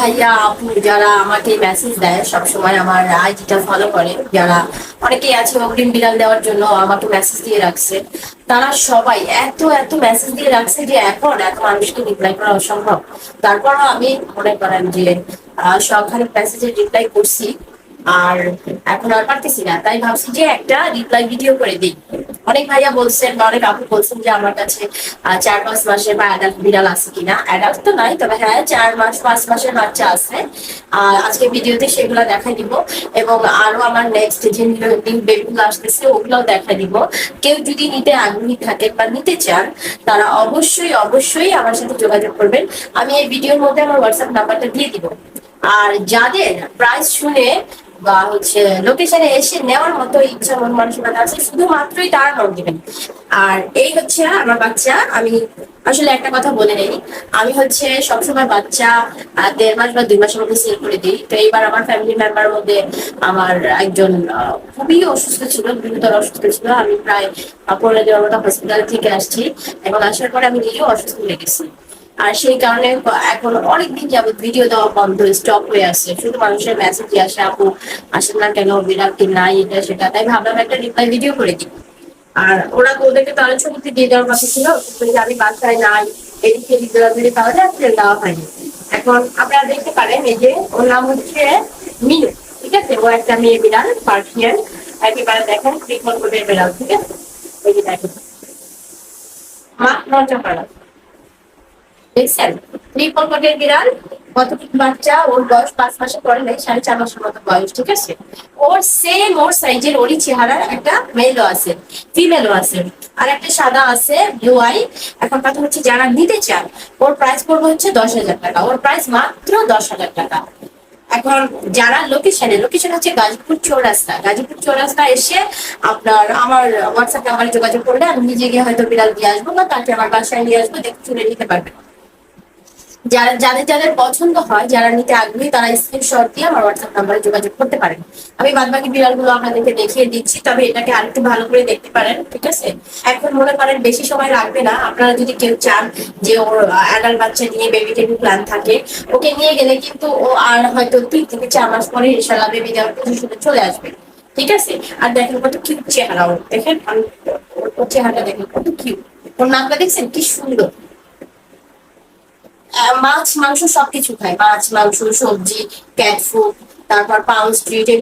ভাইয়া আপু যারা আমাকে মেসেজ দেয় সবসময়, আমার আইডিটা ফলো করে, যারা অনেকেই আছে অগ্রিম বিরাল দেওয়ার জন্য আমাকে মেসেজ দিয়ে রাখছে, তারা সবাই এত এত মেসেজ দিয়ে রাখছে যে এখন এত মানুষকে রিপ্লাই করা অসম্ভব। তারপরও আমি মনে করেন যে সবখানে মেসেজের রিপ্লাই করছি। আর এখন আর পারতেছি না, তাই ভাবছি যে একটা রিপ্লাই ভিডিও করে দিই। অনেক ভাইয়া বলছেন বা অনেক আপু বলছেন যে আমার কাছে 4-5 মাসের বা অ্যাডাল্ট বিড়াল আছে কিনা। অ্যাডাল্ট তো নাই, তবে হ্যাঁ 4 মাস 5 মাসের বাচ্চা আছে। আজকে ভিডিওতে সেগুলো দেখাই দিব, এবং আরো আমার নেক্সট যে নিউ বেবিগুলো আসতেছে ওগুলোও দেখাই দিব। কেউ যদি নিতে আগ্রহী থাকেন বা নিতে চান, তারা অবশ্যই অবশ্যই আমার সাথে যোগাযোগ করবেন। আমি এই ভিডিওর মধ্যে আমার হোয়াটসঅ্যাপ নাম্বারটা দিয়ে দিব। আর যাদের প্রাইস শুনে বা লোকেশনে এসে নেওয়ার মতো ইচ্ছা মন মানসিকতা আছে, শুধুমাত্রই তারা নক দিবেন। আর এই আমার বাচ্চা। আমি আসলে একটা কথা বলে নেই, আমি সবসময় বাচ্চা 1.5 মাস বা 2 মাসের মধ্যে সেল করে দিই। তো এইবার আমার ফ্যামিলি মেম্বারের মধ্যে আমার একজন খুবই অসুস্থ ছিল, গুরুতর অসুস্থ ছিল। আমি প্রায় 15 দিনের মতো হসপিটাল থেকে আসছি, এবং আসার পরে আমি নিজেও অসুস্থ হয়ে গেছি। আর সেই কারণে এখন অনেকদিন যাবত ভিডিও দেওয়া বন্ধ, স্টপ হয়ে আসছে। শুধু মানুষের মেসেজ আসে, আপু আসেন না কেন, বিড়াল কি নাই, এটা সেটা। তাই ভাবলাম একটা রিপ্লাই ভিডিও করে দিই। আর ওদেরকে তাহলে ছবিতে দিয়ে দেওয়ার কথা ছিল, কিন্তু এই যে আমি বাসায় নাই, এদিকে দিদি তাহলে আসলে দেওয়া হয়নি। এখন আপনারা দেখতে পারেন, এই যে ওর নাম হচ্ছে মিনু, ঠিক আছে। ও একটা মেয়ে বিড়াল, পার্সিয়ান। একেবারে দেখেন ট্রিটমেন্ট করে বিড়াল, ঠিক আছে। এই যে দেখেন মা লঞ্চা করা, দেখছেন ট্রিপল কোটের বিড়াল। কতটুকু বাচ্চা, ওর বয়স 5 মাসে পরে নাই, 4.5 মাসের মতো বয়স, ঠিক আছে। ওর সেম ওর সাইজের, ওরই চেহারার একটা মেলও আছে, ফিমেলও আছে, আর একটা সাদা আছে, ব্লু আই। এখন কথা হচ্ছে যারা নিতে চান, ওর প্রাইস পড়বে হচ্ছে 10,000 টাকা। ওর প্রাইস মাত্র 10,000 টাকা। এখন যারা লোকেশন হচ্ছে গাজীপুর চৌরাস্তা। গাজীপুর চৌরাস্তা এসে আপনার আমার হোয়াটসঅ্যাপ নাম্বারে যোগাযোগ করলে আমি নিজে গিয়ে হয়তো বিড়াল দিয়ে আসবো, বা তাকে আমার বাসায় নিয়ে আসবো, দেখে শুনে নিতে পারবেন। যাদের যাদের পছন্দ হয়, যারা নিতে আগ্রহী, তারা স্ক্রিনশট দিয়ে আমার হোয়াটসঅ্যাপ নাম্বারে যোগাযোগ করতে পারেন। আমি বাদবাকি বিড়ালগুলো আপনাদেরকে দেখিয়ে দিচ্ছি, তবে এটাকে আরেকটু ভালো করে দেখতে পারেন, ঠিক আছে। এখন মনে করেন বেশি সময় লাগবে না। আপনারা যদি কেউ চান যে ওর অ্যাডাল্ট বাচ্চা নিয়ে বেবি টেবি প্ল্যান থাকে, ওকে নিয়ে গেলে কিন্তু ও আর হয়তো 3 থেকে 4 মাস পরে ইনশাল্লাহ বেবি দেওয়ার পজিশনে চলে আসবে, ঠিক আছে। আর দেখেন কত কিউট চেহারা ওর, দেখেন ওর চেহারাটা দেখেন কত কিউট। ওর নামটা দেখছেন কি সুন্দর। মাছ মাংস সবকিছু খায়, মাছ মাংস সবজি, ক্যাট ফুড, তারপর পাউন্ড স্ট্রিট